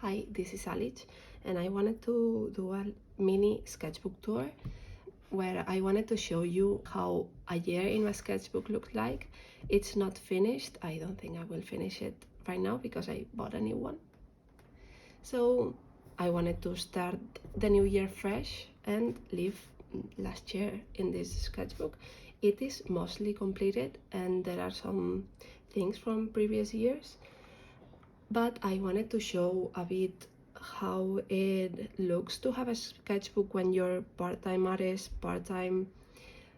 Hi, this is Alicia, and I wanted to do a mini sketchbook tour where I wanted to show you how a year in my sketchbook looks like. It's not finished. I don't think I will finish it right now because I bought a new one. So I wanted to start the new year fresh and leave last year in this sketchbook. It is mostly completed and there are some things from previous years, but I wanted to show a bit how it looks to have a sketchbook when you're part-time artist, part-time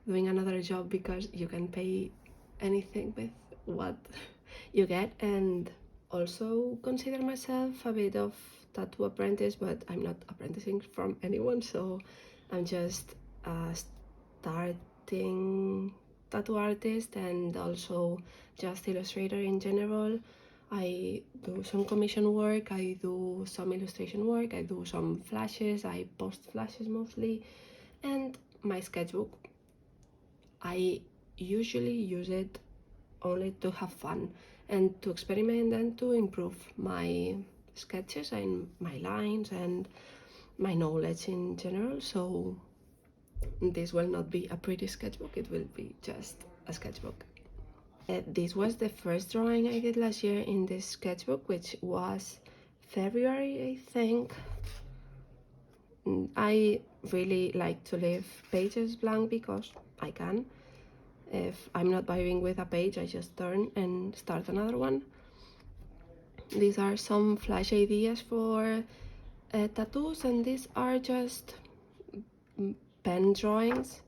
doing another job, because you can pay anything with what you get. And also consider myself a bit of tattoo apprentice, but I'm not apprenticing from anyone, so I'm just a starting tattoo artist and also just illustrator in general. I do some commission work, I do some illustration work, I do some flashes, I post flashes mostly. And my sketchbook, I usually use it only to have fun and to experiment and to improve my sketches and my lines and my knowledge in general. So this will not be a pretty sketchbook, it will be just a sketchbook. This was the first drawing I did last year in this sketchbook, which was February, I think. I really like to leave pages blank because I can. If I'm not vibing with a page, I just turn and start another one. These are some flash ideas for tattoos, and these are just pen drawings.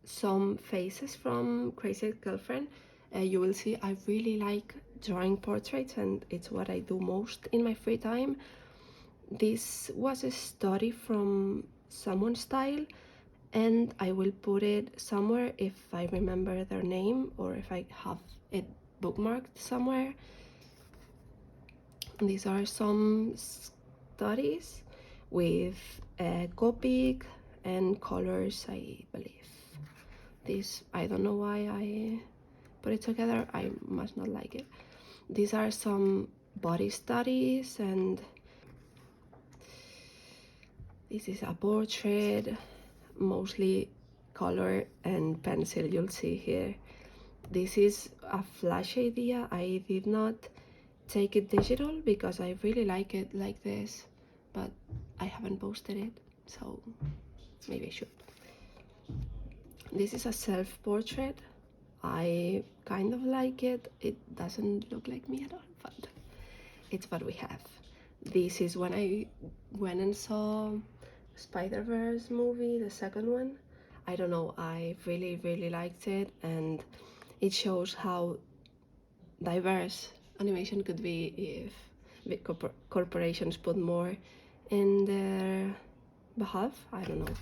Some faces from Crazy Girlfriend. You will see I really like drawing portraits, and it's what I do most in my free time. This was a study from someone's style, and I will put it somewhere if I remember their name or if I have it bookmarked somewhere. These are some studies with Copic and colors, I believe. This, I don't know why I put it together, I must not like it. These are some body studies, and this is a portrait, mostly color and pencil, you'll see here. This is a flash idea. I did not take it digital because I really like it like this, but I haven't posted it, so maybe I should. This is a self-portrait. I kind of like it. It doesn't look like me at all, but it's what we have. This is when I went and saw Spider-Verse movie, the second one. I don't know, I really liked it, and it shows how diverse animation could be if big corporations put more in their behalf. I don't know.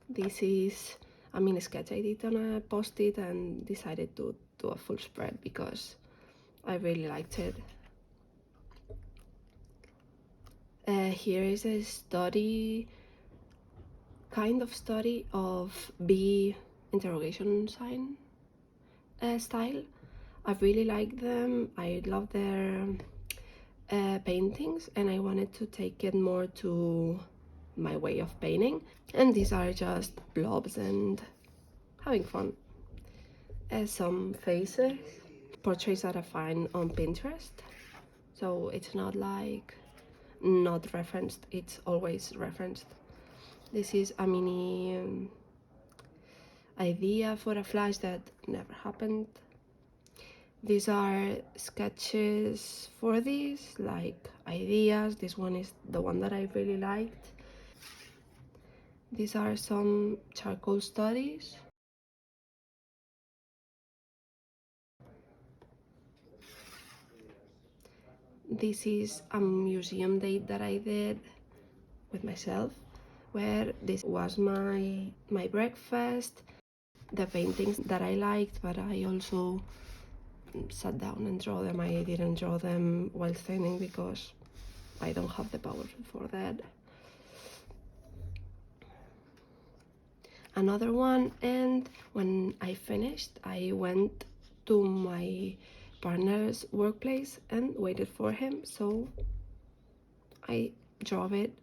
This is a mini sketch I did on a post-it and decided to do a full spread because I really liked it. Here is a study, kind of study of B interrogation sign style. I really like them. I love their paintings, and I wanted to take it more to my way of painting. And these are just blobs and having fun. Some faces, portraits that I find on Pinterest. So it's not like not referenced, it's always referenced. This is a mini idea for a flash that never happened. These are sketches for these, like ideas. This one is the one that I really liked. These are some charcoal studies. This is a museum date that I did with myself, where this was my breakfast, the paintings that I liked, but I also sat down and draw them. I didn't draw them while standing because I don't have the power for that. Another one, and when I finished, I went to my partner's workplace and waited for him, so I draw it.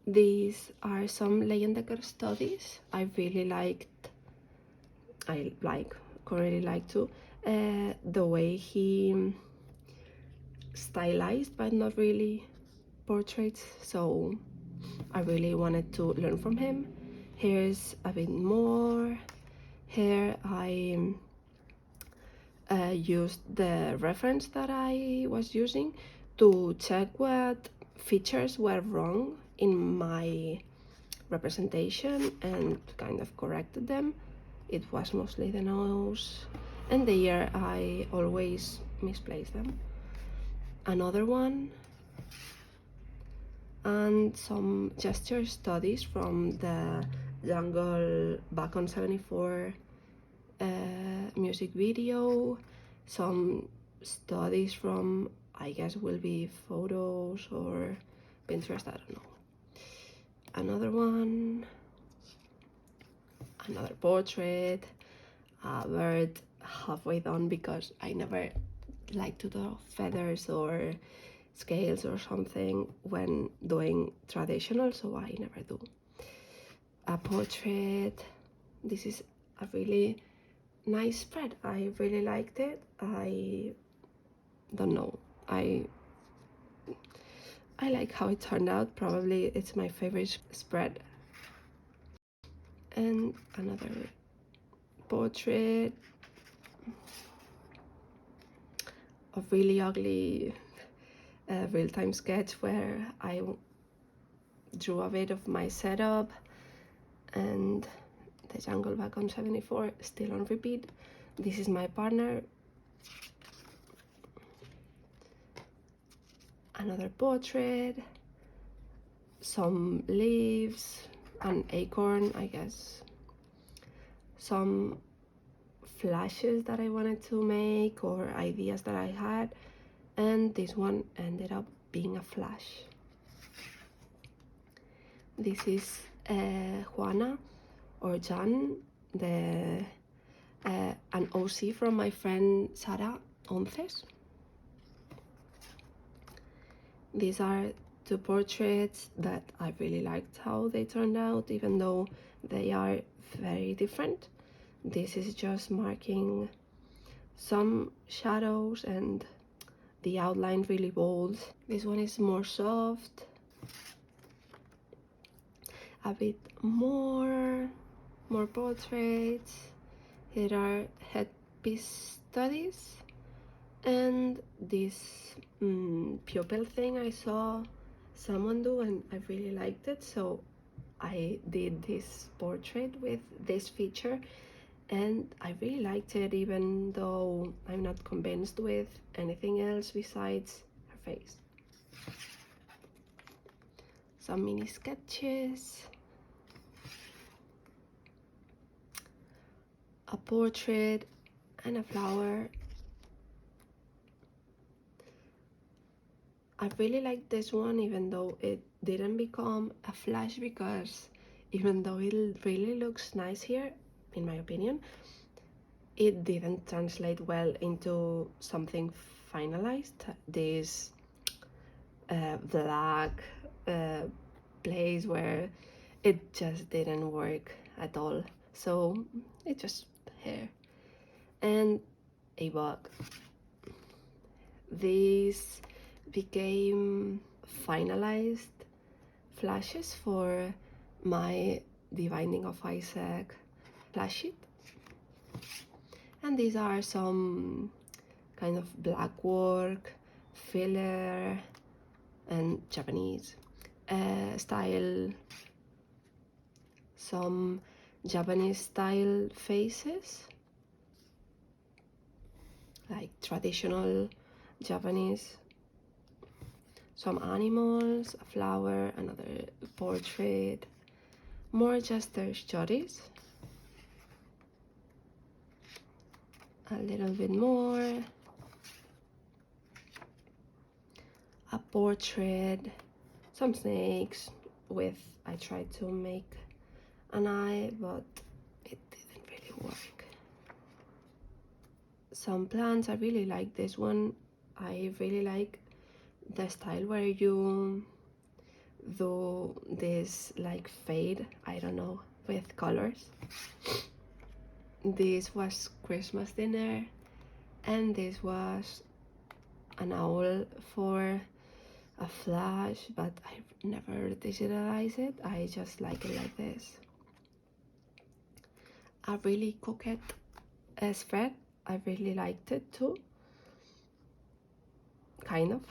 These are some Leyendecker studies. I really liked, currently like to, the way he stylized but not really portraits, so I really wanted to learn from him. Here's a bit more. Here I used the reference that I was using to check what features were wrong in my representation and kind of corrected them. It was mostly the nose and the ear. I always misplace them. Another one, and some gesture studies from the Jungle Back on 74 music video, some studies from, I guess will be photos or Pinterest, I don't know. Another one, another portrait, a bird halfway done because I never like to draw feathers or scales or something when doing traditional, so I never do. A portrait. This is a really nice spread. I really liked it. I don't know, I like how it turned out. Probably it's my favorite spread. And another portrait, a really ugly real-time sketch where I drew a bit of my setup and the Jungle Back on 74 still on repeat. This is my partner. Another portrait, some leaves, an acorn, I guess, some flashes that I wanted to make or ideas that I had, and this one ended up being a flash. This is Juana or Jan, an OC from my friend Sara Onces. These are two portraits that I really liked how they turned out, even though they are very different. This is just marking some shadows and the outline really bold. This one is more soft, a bit more portraits. Here are headpiece studies, and this pupil thing I saw someone do and I really liked it, so I did this portrait with this feature and I really liked it, even though I'm not convinced with anything else besides her face. Some mini sketches, a portrait and a flower. I really like this one, even though it didn't become a flash, because even though it really looks nice here, in my opinion, it didn't translate well into something finalized. This black place where it just didn't work at all, so it's just hair and a bug. These became finalized flashes for my The Binding of Isaac flash sheet, and these are some kind of black work, filler, and Japanese style, some Japanese style faces, like traditional Japanese, some animals, a flower, another portrait, more gesture studies, a little bit more, a portrait, some snakes with, I tried to make an eye, but it didn't really work. Some plants, I really like this one. I really like the style where you do this like fade, I don't know, with colors. This was Christmas dinner, and this was an owl for a flash, but I've never digitalized it. I just like it like this. A really coquette spread. I really liked it too, kind of.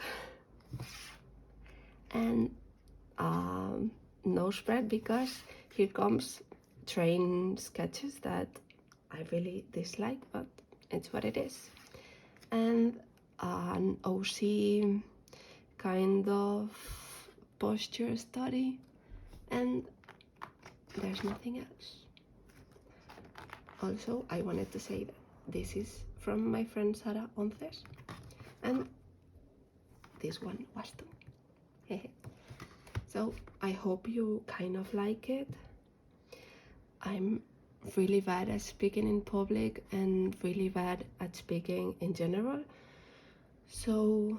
And no spread, because here comes train sketches that I really dislike, but it's what it is. And an OC kind of posture study, and there's nothing else. Also, I wanted to say that this is from my friend Sara Onces, and this one was too. So I hope you kind of like it. I'm really bad at speaking in public and really bad at speaking in general, so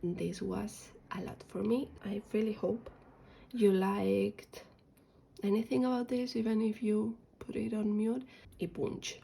this was a lot for me. I really hope you liked anything about this, even if you put it on mute. I punch.